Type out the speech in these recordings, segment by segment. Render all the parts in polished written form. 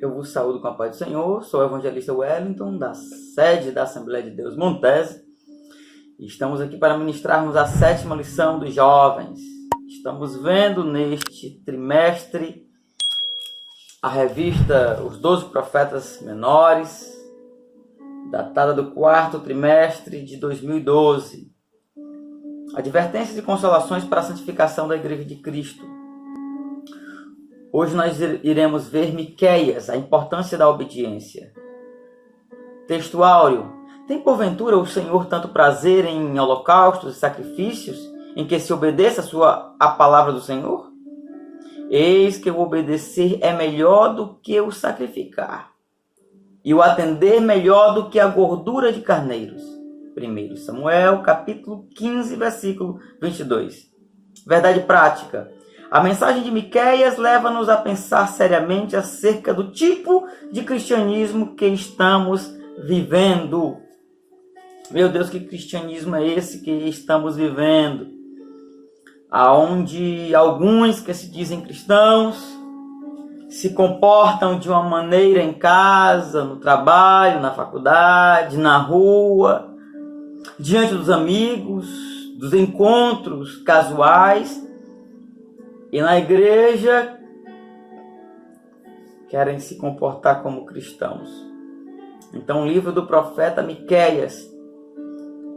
Eu vos saúdo com a paz do Senhor, sou o evangelista Wellington, da sede da Assembleia de Deus Montese. Estamos aqui para ministrarmos a 7ª lição dos jovens. Estamos vendo neste trimestre a revista Os 12 Profetas Menores, datada do 4º trimestre de 2012. Advertências e consolações para a santificação da Igreja de Cristo. Hoje nós iremos ver Miqueias, a importância da obediência. Texto áureo. Tem porventura o Senhor tanto prazer em holocaustos e sacrifícios, em que se obedeça a palavra do Senhor? Eis que o obedecer é melhor do que o sacrificar, e o atender melhor do que a gordura de carneiros. 1 Samuel, capítulo 15, versículo 22. Verdade prática. A mensagem de Miqueias leva-nos a pensar seriamente acerca do tipo de cristianismo que estamos vivendo. Meu Deus, que cristianismo é esse que estamos vivendo? Aonde alguns que se dizem cristãos se comportam de uma maneira em casa, no trabalho, na faculdade, na rua, diante dos amigos, dos encontros casuais, e na igreja querem se comportar como cristãos. Então o livro do profeta Miqueias,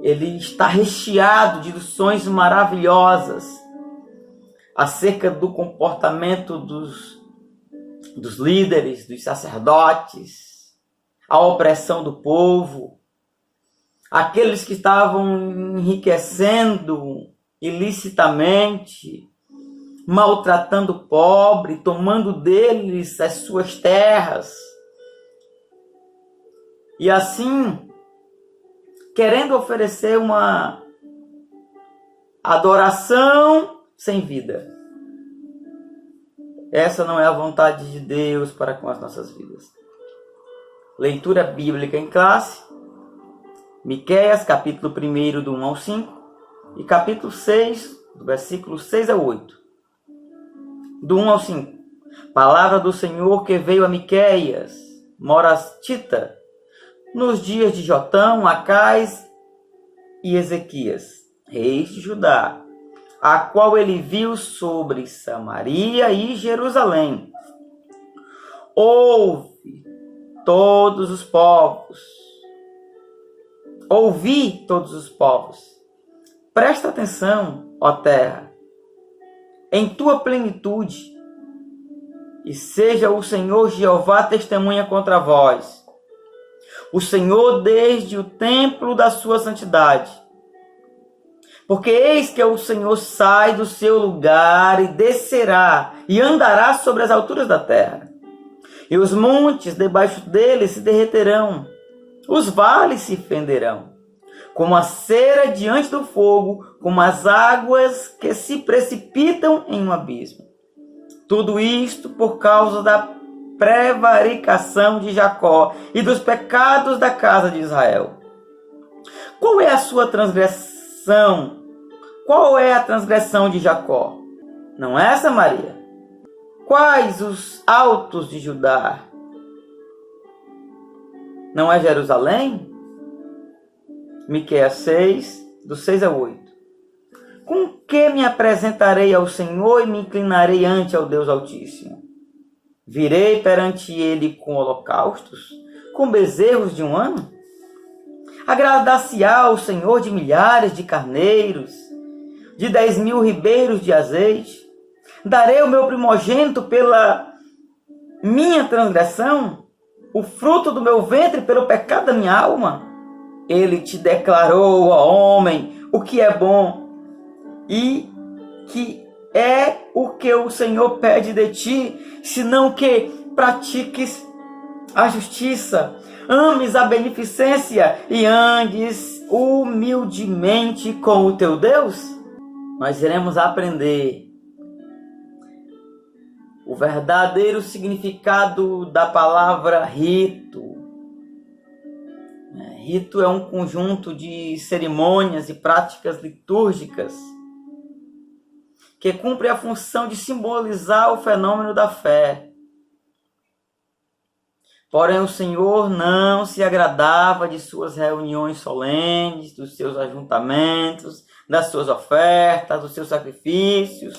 ele está recheado de lições maravilhosas acerca do comportamento dos líderes, dos sacerdotes, a opressão do povo, aqueles que estavam enriquecendo ilicitamente, maltratando o pobre, tomando deles as suas terras. E assim, querendo oferecer uma adoração sem vida. Essa não é a vontade de Deus para com as nossas vidas. Leitura bíblica em classe. Miqueias, capítulo 1, do 1 ao 5. E capítulo 6, do versículo 6 ao 8. Do 1 ao 5. Palavra do Senhor que veio a Miqueias, morastita, nos dias de Jotão, Acais e Ezequias, reis de Judá, a qual ele viu sobre Samaria e Jerusalém. Ouvi todos os povos. Presta atenção, ó terra, em tua plenitude, e seja o Senhor Jeová testemunha contra vós. O Senhor desde o templo da sua santidade. Porque eis que o Senhor sai do seu lugar e descerá, e andará sobre as alturas da terra. E os montes debaixo dele se derreterão, os vales se fenderão, como a cera diante do fogo, como as águas que se precipitam em um abismo. Tudo isto por causa da prevaricação de Jacó e dos pecados da casa de Israel. Qual é a sua transgressão? Qual é a transgressão de Jacó? Não é, Samaria? Quais os altos de Judá? Não é Jerusalém? Miqueias 6, do 6 ao 8. Com que me apresentarei ao Senhor e me inclinarei ante ao Deus Altíssimo? Virei perante ele com holocaustos, com bezerros de um ano? Agradar-se-á ao Senhor de milhares de carneiros, de 10.000 ribeiros de azeite? Darei o meu primogênito pela minha transgressão, o fruto do meu ventre pelo pecado da minha alma? Ele te declarou, ó homem, o que é bom, e que é o que o Senhor pede de ti, senão que pratiques a justiça, ames a beneficência e andes humildemente com o teu Deus? Nós iremos aprender o verdadeiro significado da palavra rito. Rito é um conjunto de cerimônias e práticas litúrgicas que cumpre a função de simbolizar o fenômeno da fé. Porém, o Senhor não se agradava de suas reuniões solenes, dos seus ajuntamentos, das suas ofertas, dos seus sacrifícios,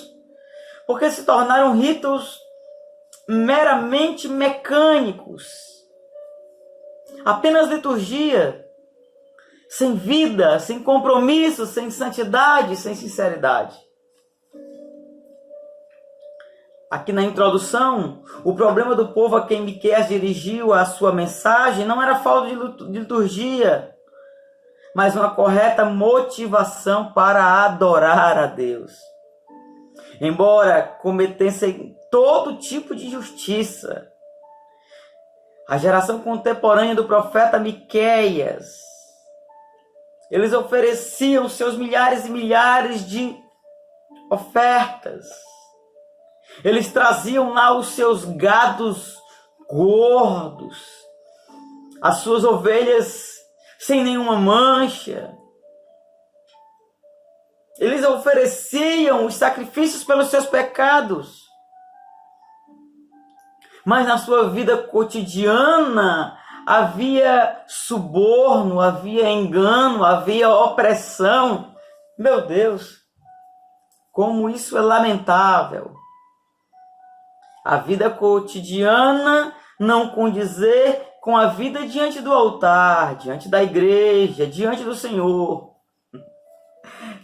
porque se tornaram ritos meramente mecânicos, apenas liturgia, sem vida, sem compromisso, sem santidade, sem sinceridade. Aqui na introdução, o problema do povo a quem Miqueias dirigiu a sua mensagem não era falta de liturgia, mas uma correta motivação para adorar a Deus. Embora cometessem todo tipo de injustiça, a geração contemporânea do profeta Miqueias, eles ofereciam seus milhares e milhares de ofertas. Eles traziam lá os seus gados gordos, as suas ovelhas sem nenhuma mancha. Eles ofereciam os sacrifícios pelos seus pecados. Mas na sua vida cotidiana havia suborno, havia engano, havia opressão. Meu Deus, como isso é lamentável. A vida cotidiana não condizer com a vida diante do altar, diante da igreja, diante do Senhor.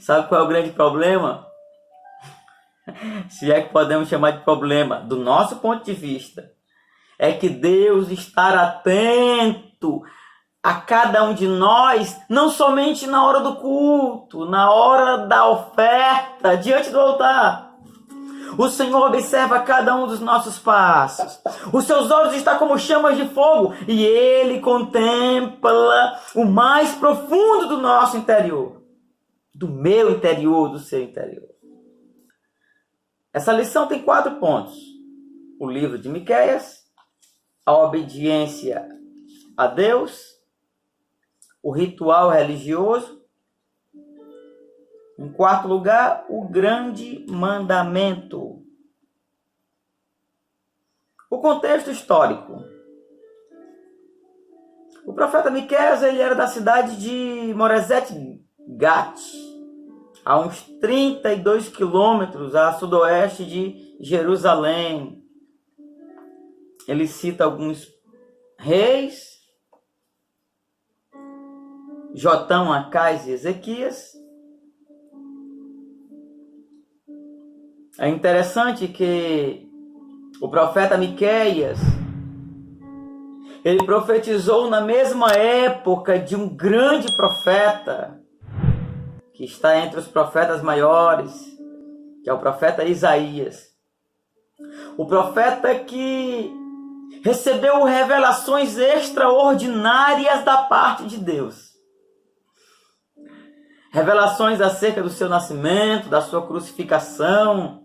Sabe qual é o grande problema? Se é que podemos chamar de problema, do nosso ponto de vista, é que Deus está atento a cada um de nós, não somente na hora do culto, na hora da oferta, diante do altar. O Senhor observa cada um dos nossos passos. Os seus olhos estão como chamas de fogo e Ele contempla o mais profundo do nosso interior, do meu interior, do seu interior. Essa lição tem 4 pontos. O livro de Miqueias, a obediência a Deus, o ritual religioso. Em 4º lugar, o grande mandamento. O contexto histórico. O profeta Miqueias, ele era da cidade de Moresete-Gat, a uns 32 quilômetros a sudoeste de Jerusalém. Ele cita alguns reis, Jotão, Acais e Ezequias. É interessante que o profeta Miqueias, ele profetizou na mesma época de um grande profeta, que está entre os profetas maiores, que é o profeta Isaías. O profeta que recebeu revelações extraordinárias da parte de Deus. Revelações acerca do seu nascimento, da sua crucificação.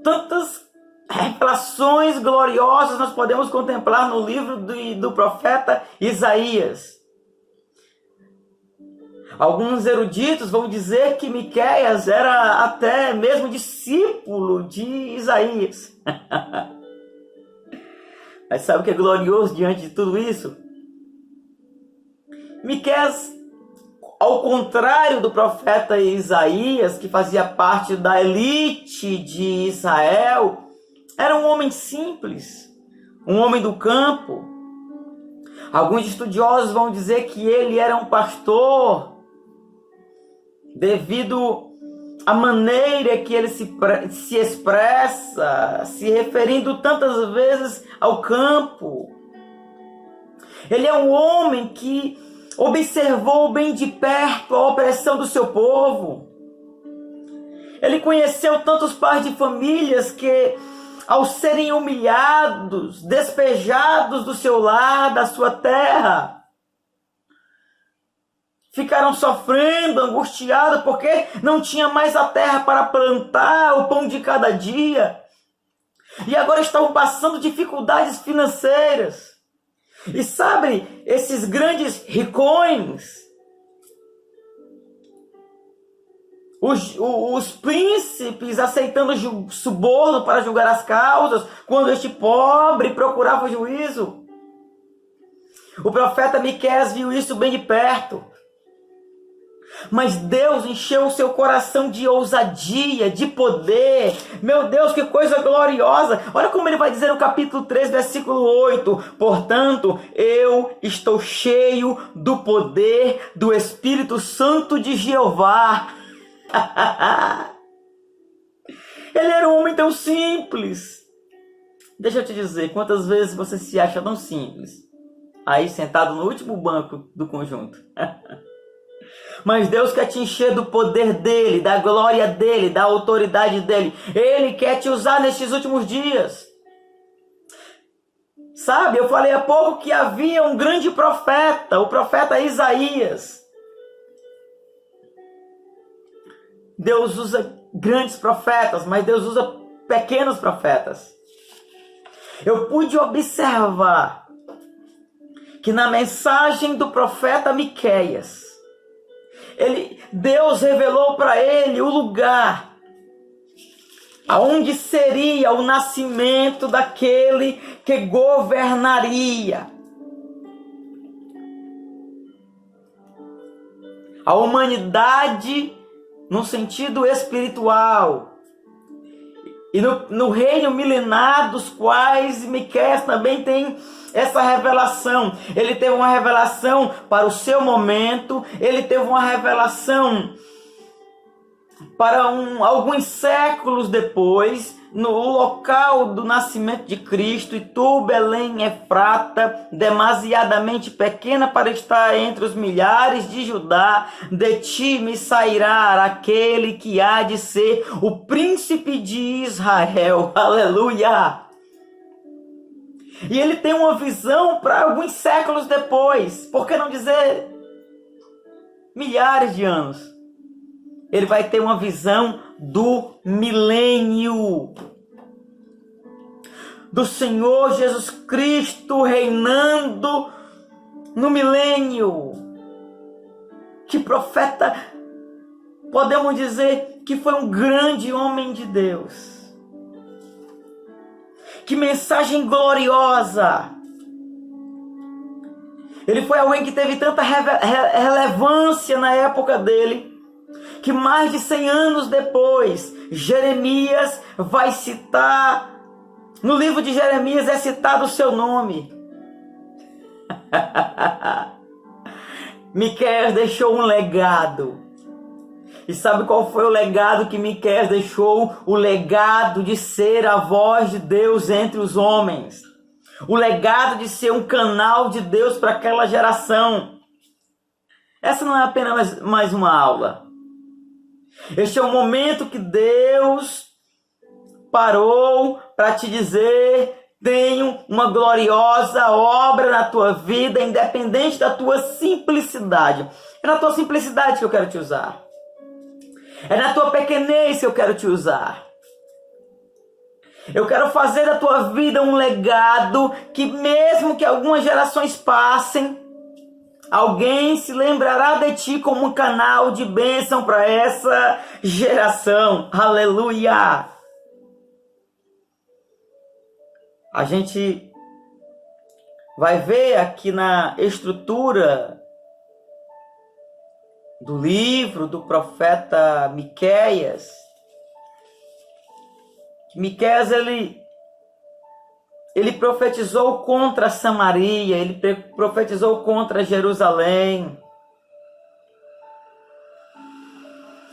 Tantas revelações gloriosas nós podemos contemplar no livro do profeta Isaías. Alguns eruditos vão dizer que Miqueias era até mesmo discípulo de Isaías. Mas sabe o que é glorioso diante de tudo isso? Miqueias, ao contrário do profeta Isaías, que fazia parte da elite de Israel, era um homem simples, um homem do campo. Alguns estudiosos vão dizer que ele era um pastor, devido à maneira que ele se expressa, se referindo tantas vezes ao campo. Ele é um homem que observou bem de perto a opressão do seu povo. Ele conheceu tantos pais de famílias que, ao serem humilhados, despejados do seu lar, da sua terra, ficaram sofrendo, angustiados, porque não tinha mais a terra para plantar o pão de cada dia. E agora estavam passando dificuldades financeiras. E sabe, esses grandes ricões, os príncipes aceitando suborno para julgar as causas, quando este pobre procurava o juízo. O profeta Miqueias viu isso bem de perto. Mas Deus encheu o seu coração de ousadia, de poder. Meu Deus, que coisa gloriosa! Olha como ele vai dizer no capítulo 3, versículo 8. Portanto, eu estou cheio do poder do Espírito Santo de Jeová. Ele era um homem tão simples. Deixa eu te dizer, quantas vezes você se acha tão simples? Aí sentado no último banco do conjunto. Mas Deus quer te encher do poder dele, da glória dele, da autoridade dele. Ele quer te usar nestes últimos dias. Sabe, eu falei há pouco que havia um grande profeta, o profeta Isaías. Deus usa grandes profetas, mas Deus usa pequenos profetas. Eu pude observar que na mensagem do profeta Miqueias, Deus revelou para ele o lugar aonde seria o nascimento daquele que governaria a humanidade no sentido espiritual. E no reino milenar dos quais Miqueias também tem essa revelação. Ele teve uma revelação para o seu momento, ele teve uma revelação para alguns séculos depois, no local do nascimento de Cristo. E tu, Belém Efrata, demasiadamente pequena para estar entre os milhares de Judá, de ti me sairá aquele que há de ser o príncipe de Israel. Aleluia! E ele tem uma visão para alguns séculos depois, por que não dizer milhares de anos? Ele vai ter uma visão do milênio, do Senhor Jesus Cristo reinando no milênio. Que profeta, podemos dizer que foi um grande homem de Deus. Que mensagem gloriosa! Ele foi alguém que teve tanta relevância na época dele, que mais de 100 anos depois, Jeremias vai citar, no livro de Jeremias é citado o seu nome. Miqueias deixou um legado. E sabe qual foi o legado que Miqueias deixou? O legado de ser a voz de Deus entre os homens. O legado de ser um canal de Deus para aquela geração. Essa não é apenas mais uma aula. Este é o momento que Deus parou para te dizer: tenho uma gloriosa obra na tua vida, independente da tua simplicidade. É na tua simplicidade que eu quero te usar. É na tua pequenez que eu quero te usar. Eu quero fazer da tua vida um legado que, mesmo que algumas gerações passem, alguém se lembrará de ti como um canal de bênção para essa geração. Aleluia! A gente vai ver aqui na estrutura do livro do profeta Miqueias, que Miqueias ele profetizou contra Samaria, ele profetizou contra Jerusalém.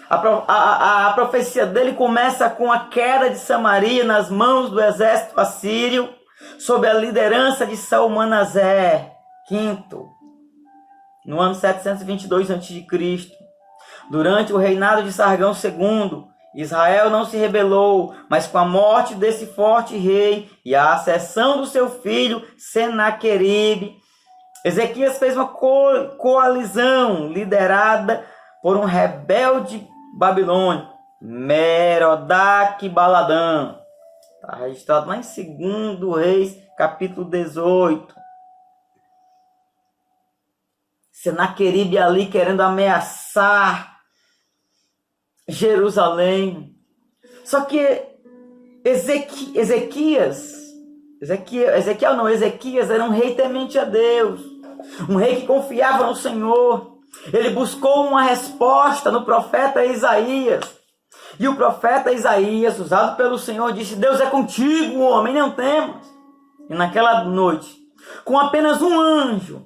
A profecia dele começa com a queda de Samaria nas mãos do exército assírio, sob a liderança de Salmanasé V, no ano 722 a.C. Durante o reinado de Sargão II, Israel não se rebelou, mas com a morte desse forte rei e a ascensão do seu filho Senaqueribe, Ezequias fez uma coalizão liderada por um rebelde babilônico, Merodach-Baladã. Está registrado lá em 2 Reis, capítulo 18. Senaqueribe ali querendo ameaçar Jerusalém. Só que Ezequias era um rei temente a Deus, um rei que confiava no Senhor. Ele buscou uma resposta no profeta Isaías. E o profeta Isaías, usado pelo Senhor, disse: Deus é contigo, homem, não temas. E naquela noite, com apenas um anjo,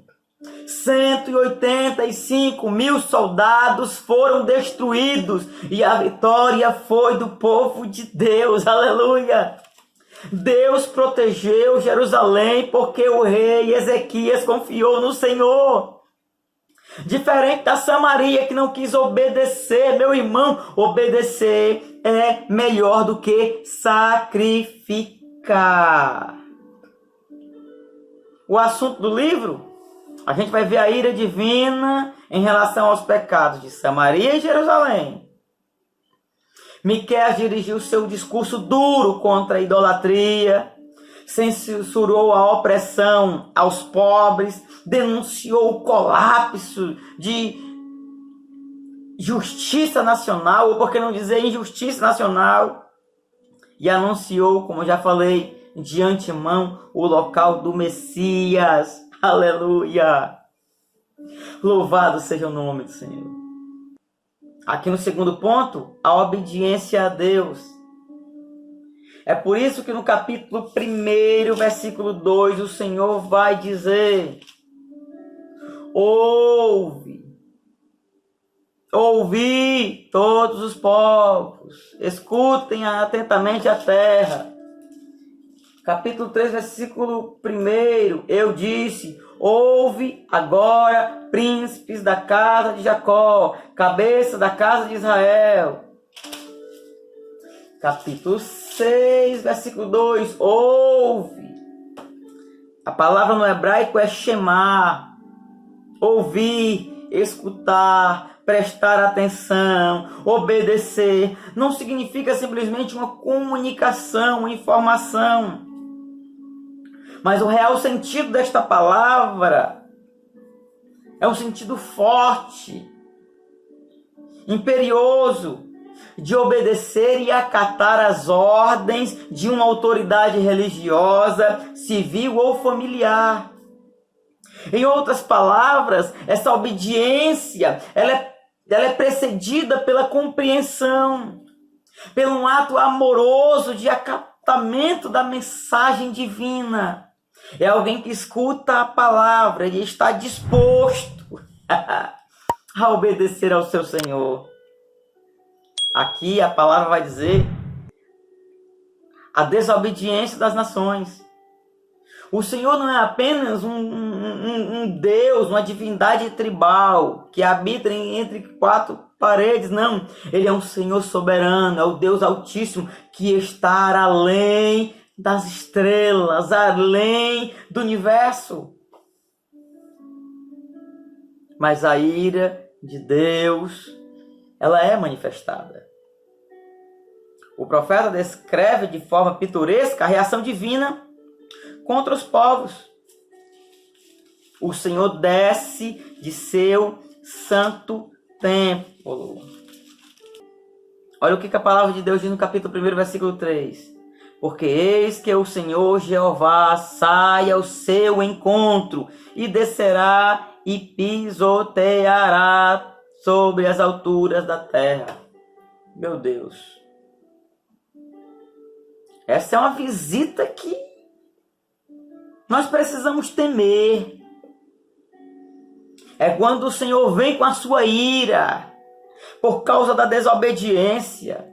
185.000 soldados foram destruídos. E a vitória foi do povo de Deus. Aleluia! Deus protegeu Jerusalém porque o rei Ezequias confiou no Senhor. Diferente da Samaria, que não quis obedecer. Meu irmão, obedecer é melhor do que sacrificar. O assunto do livro, a gente vai ver a ira divina em relação aos pecados de Samaria e Jerusalém. Miqueias dirigiu seu discurso duro contra a idolatria, censurou a opressão aos pobres, denunciou o colapso de justiça nacional, ou por que não dizer injustiça nacional, e anunciou, como já falei de antemão, o local do Messias. Aleluia! Louvado seja o nome do Senhor. Aqui no segundo ponto, a obediência a Deus. É por isso que no capítulo 1, versículo 2, o Senhor vai dizer: ouvi todos os povos, escutem atentamente a terra. Capítulo 3, versículo 1, eu disse: ouve agora, príncipes da casa de Jacó, cabeça da casa de Israel. Capítulo 6, versículo 2, ouve. A palavra no hebraico é shema, ouvir, escutar, prestar atenção, obedecer. Não significa simplesmente uma comunicação, uma informação. Mas o real sentido desta palavra é um sentido forte, imperioso, de obedecer e acatar as ordens de uma autoridade religiosa, civil ou familiar. Em outras palavras, essa obediência ela é precedida pela compreensão, pelo um ato amoroso de acatamento da mensagem divina. É alguém que escuta a palavra e está disposto a obedecer ao seu Senhor. Aqui a palavra vai dizer a desobediência das nações. O Senhor não é apenas um Deus, uma divindade tribal que habita entre quatro paredes, não. Ele é um Senhor soberano, é o Deus Altíssimo que está além das estrelas, além do universo. Mas a ira de Deus, ela é manifestada. O profeta descreve de forma pitoresca a reação divina contra os povos. O Senhor desce de seu santo templo. Olha o que a palavra de Deus diz no capítulo 1, versículo 3. Porque eis que o Senhor Jeová sai ao seu encontro e descerá e pisoteará sobre as alturas da terra. Meu Deus. Essa é uma visita que nós precisamos temer. É quando o Senhor vem com a sua ira por causa da desobediência.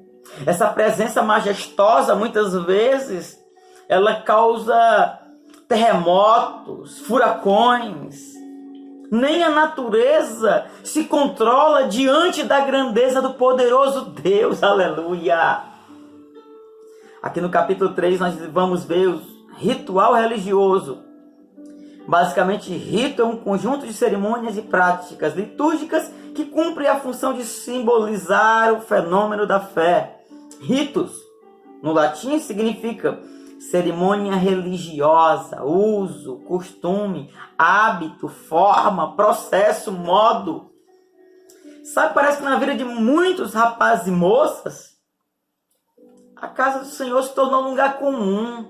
Essa presença majestosa, muitas vezes, ela causa terremotos, furacões. Nem a natureza se controla diante da grandeza do poderoso Deus. Aleluia! Aqui no capítulo 3 nós vamos ver o ritual religioso. Basicamente, rito é um conjunto de cerimônias e práticas litúrgicas que cumpre a função de simbolizar o fenômeno da fé. Ritos, no latim, significa cerimônia religiosa, uso, costume, hábito, forma, processo, modo. Sabe, parece que na vida de muitos rapazes e moças, a casa do Senhor se tornou um lugar comum.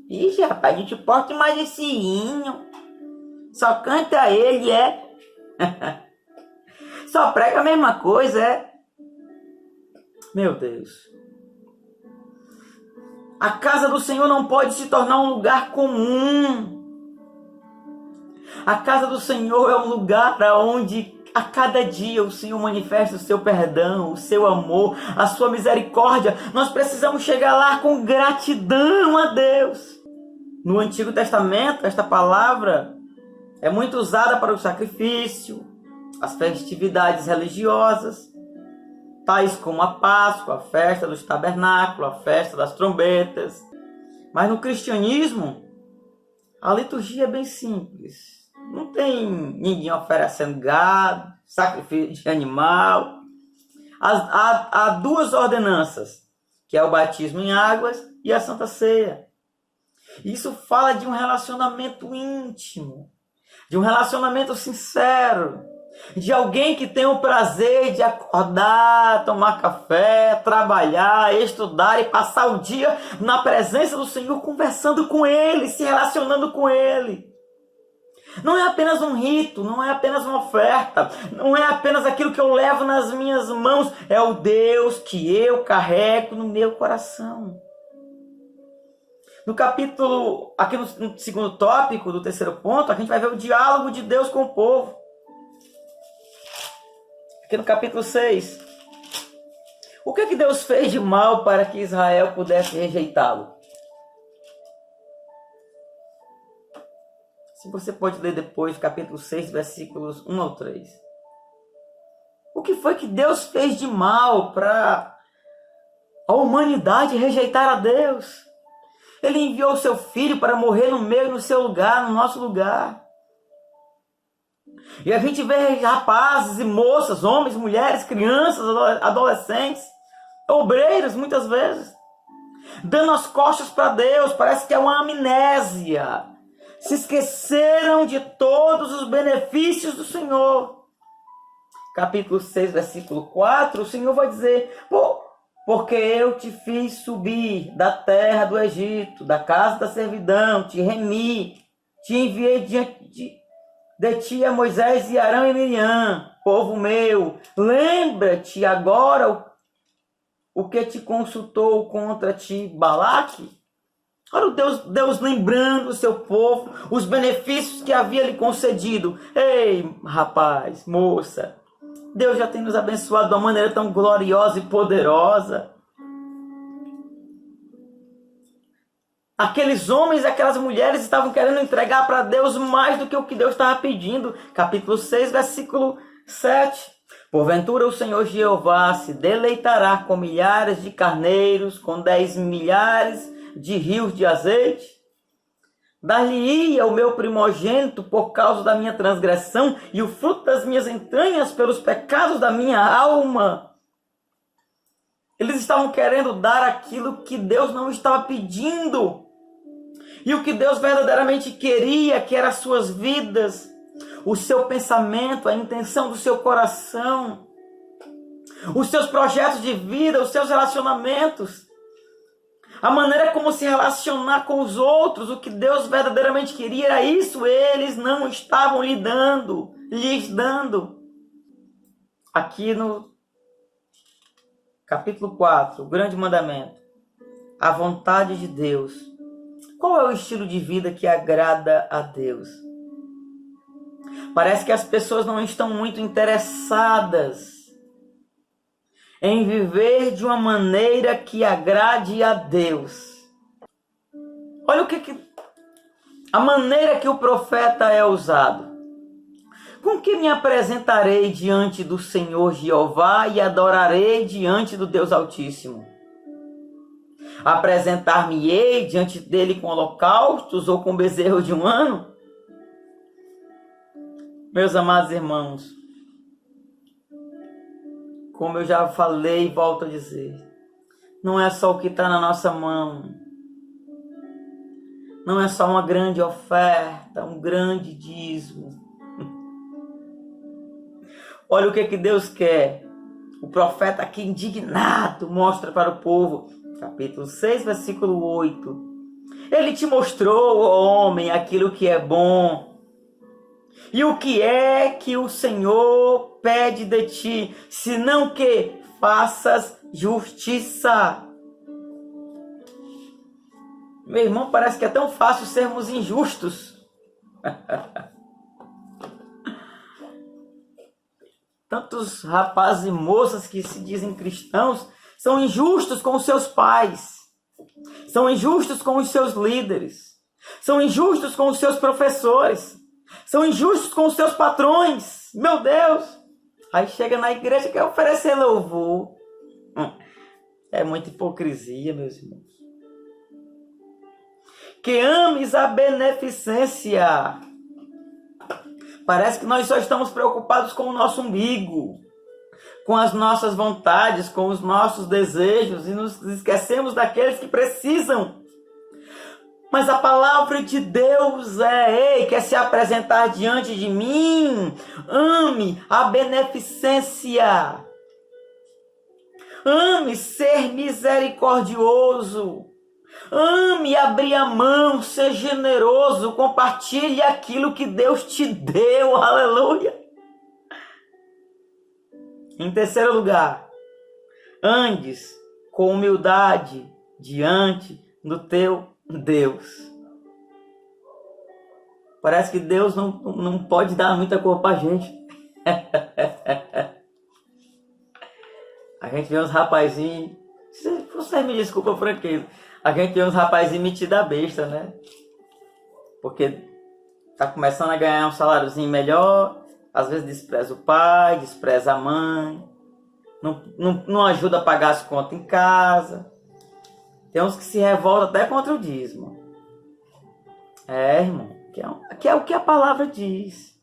Ixi, rapaz, a gente porta mais esse hino. Só canta ele, é. Só prega a mesma coisa, é. Meu Deus. A casa do Senhor não pode se tornar um lugar comum. A casa do Senhor é um lugar onde a cada dia o Senhor manifesta o seu perdão, o seu amor, a sua misericórdia. Nós precisamos chegar lá com gratidão a Deus. No Antigo Testamento, esta palavra é muito usada para o sacrifício, as festividades religiosas, tais como a Páscoa, a festa dos tabernáculos, a festa das trombetas. Mas no cristianismo, a liturgia é bem simples. Não tem ninguém oferecendo gado, sacrifício de animal. Há duas ordenanças, que é o batismo em águas e a Santa Ceia. Isso fala de um relacionamento íntimo, de um relacionamento sincero, de alguém que tem o prazer de acordar, tomar café, trabalhar, estudar e passar o dia na presença do Senhor, conversando com Ele, se relacionando com Ele. Não é apenas um rito, não é apenas uma oferta, não é apenas aquilo que eu levo nas minhas mãos, é o Deus que eu carrego no meu coração. No capítulo, aqui no segundo tópico do terceiro ponto, a gente vai ver o diálogo de Deus com o povo. Aqui no capítulo 6. O que Deus fez de mal para que Israel pudesse rejeitá-lo? Se você pode ler depois, capítulo 6, versículos 1 ao 3. O que foi que Deus fez de mal para a humanidade rejeitar a Deus? Ele enviou o seu filho para morrer no seu lugar, no nosso lugar. E a gente vê rapazes e moças, homens, mulheres, crianças, adolescentes, obreiros muitas vezes, dando as costas para Deus, parece que é uma amnésia. Se esqueceram de todos os benefícios do Senhor. Capítulo 6, versículo 4, o Senhor vai dizer: porque eu te fiz subir da terra do Egito, da casa da servidão, te remi, te enviei diante de ti a Moisés e Arão e Miriam, povo meu. Lembra-te agora o que te consultou contra ti Balaque? Olha Deus lembrando o seu povo, os benefícios que havia lhe concedido. Ei, rapaz, moça, Deus já tem nos abençoado de uma maneira tão gloriosa e poderosa. Aqueles homens e aquelas mulheres estavam querendo entregar para Deus mais do que o que Deus estava pedindo. Capítulo 6, versículo 7. Porventura o Senhor Jeová se deleitará com milhares de carneiros, com 10 milhares de rios de azeite? Dar-lhe-ia o meu primogênito por causa da minha transgressão e o fruto das minhas entranhas pelos pecados da minha alma. Eles estavam querendo dar aquilo que Deus não estava pedindo. E o que Deus verdadeiramente queria, que eram as suas vidas, o seu pensamento, a intenção do seu coração, os seus projetos de vida, os seus relacionamentos, a maneira como se relacionar com os outros. O que Deus verdadeiramente queria era isso. Eles não estavam lhes dando. Aqui no capítulo 4, o grande mandamento, a vontade de Deus. Qual é o estilo de vida que agrada a Deus? Parece que as pessoas não estão muito interessadas em viver de uma maneira que agrade a Deus. Olha a maneira que o profeta é usado. Com que me apresentarei diante do Senhor Jeová e adorarei diante do Deus Altíssimo? Apresentar-me-ei diante dele com holocaustos ou com bezerro de um ano? Meus amados irmãos, como eu já falei e volto a dizer, não é só o que está na nossa mão, não é só uma grande oferta, um grande dízimo. Olha o que Deus quer. O profeta aqui indignado mostra para o povo. Capítulo 6, versículo 8. Ele te mostrou, ó homem, aquilo que é bom. E o que é que o Senhor pede de ti, senão que faças justiça? Meu irmão, parece que é tão fácil sermos injustos. Tantos rapazes e moças que se dizem cristãos são injustos com os seus pais, são injustos com os seus líderes, são injustos com os seus professores, são injustos com os seus patrões. Meu Deus! Aí chega na igreja e quer oferecer louvor. É muita hipocrisia, meus irmãos. Que ames a beneficência. Parece que nós só estamos preocupados com o nosso umbigo, com as nossas vontades, com os nossos desejos, e nos esquecemos daqueles que precisam. Mas a palavra de Deus ei, quer se apresentar diante de mim. Ame a beneficência. Ame ser misericordioso. Ame abrir a mão, ser generoso, compartilhe aquilo que Deus te deu, aleluia. Em terceiro lugar, andes com humildade diante do teu Deus. Parece que Deus não pode dar muita cor pra gente. A gente vê uns rapazinhos, você me desculpa por aquilo. A gente vê uns rapazinhos metidos a besta, né? Porque tá começando a ganhar um saláriozinho melhor, às vezes despreza o pai, despreza a mãe, não ajuda a pagar as contas em casa. Tem uns que se revoltam até contra o dízimo. Irmão, que é o que a palavra diz.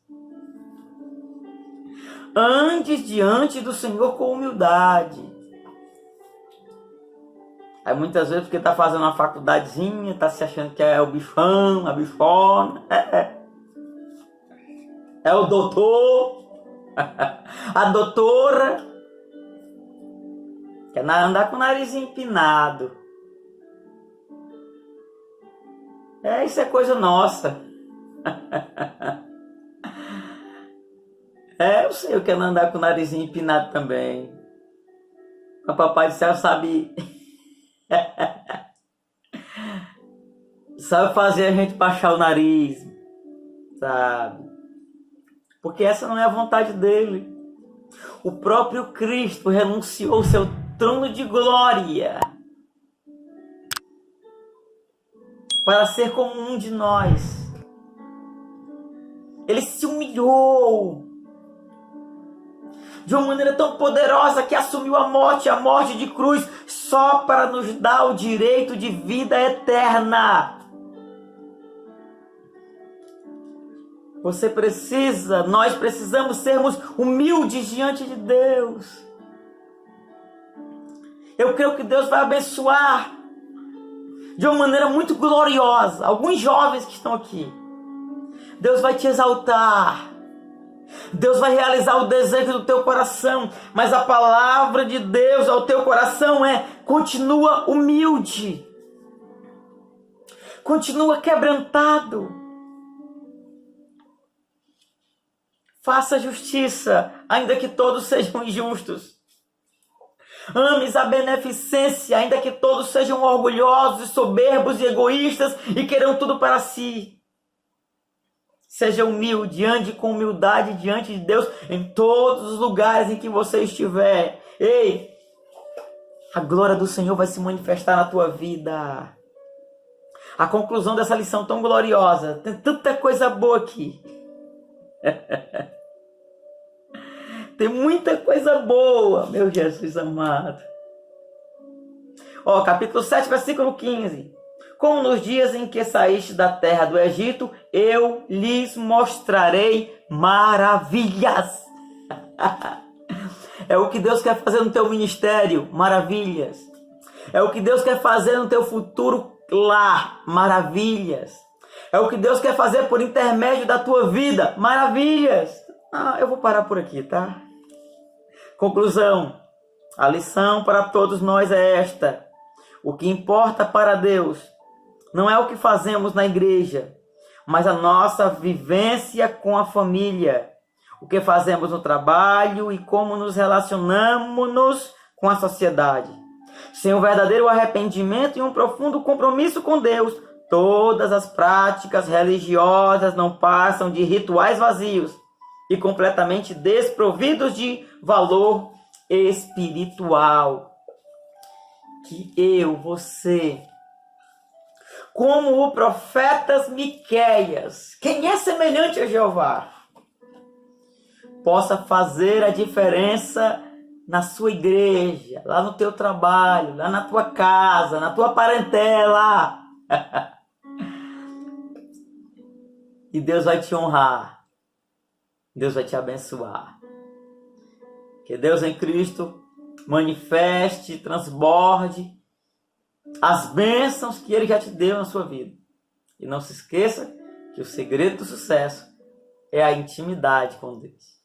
Andes diante do Senhor com humildade. Aí muitas vezes porque tá fazendo uma faculdadezinha, tá se achando que é o bichão, a bichona. É o doutor, a doutora. Quer andar com o nariz empinado. Isso é coisa nossa. Eu sei o que é andar com o nariz empinado também. O papai do céu sabe... sabe fazer a gente baixar o nariz, sabe? Porque essa não é a vontade dele. O próprio Cristo renunciou ao seu trono de glória para ser como um de nós. Ele se humilhou de uma maneira tão poderosa que assumiu a morte de cruz, só para nos dar o direito de vida eterna. Nós precisamos sermos humildes diante de Deus. Eu creio que Deus vai abençoar de uma maneira muito gloriosa alguns jovens que estão aqui. Deus vai te exaltar. Deus vai realizar o desejo do teu coração, mas a palavra de Deus ao teu coração continua humilde, continua quebrantado, faça justiça, ainda que todos sejam injustos, ames a beneficência, ainda que todos sejam orgulhosos, soberbos e egoístas e queiram tudo para si. Seja humilde, ande com humildade diante de Deus em todos os lugares em que você estiver. A glória do Senhor vai se manifestar na tua vida. A conclusão dessa lição tão gloriosa, tem tanta coisa boa aqui. Tem muita coisa boa, meu Jesus amado. Capítulo 7, versículo 15. Como nos dias em que saíste da terra do Egito, eu lhes mostrarei maravilhas. É o que Deus quer fazer no teu ministério, maravilhas. É o que Deus quer fazer no teu futuro lar, maravilhas. É o que Deus quer fazer por intermédio da tua vida, maravilhas. Eu vou parar por aqui, tá? Conclusão. A lição para todos nós é esta. O que importa para Deus não é o que fazemos na igreja, mas a nossa vivência com a família. O que fazemos no trabalho e como nos relacionamos com a sociedade. Sem um verdadeiro arrependimento e um profundo compromisso com Deus, todas as práticas religiosas não passam de rituais vazios e completamente desprovidos de valor espiritual. Que eu, você, como o profeta Miqueias, quem é semelhante a Jeová, possa fazer a diferença na sua igreja, lá no teu trabalho, lá na tua casa, na tua parentela. E Deus vai te honrar. Deus vai te abençoar. Que Deus em Cristo manifeste, transborde as bênçãos que Ele já te deu na sua vida. E não se esqueça que o segredo do sucesso é a intimidade com Deus.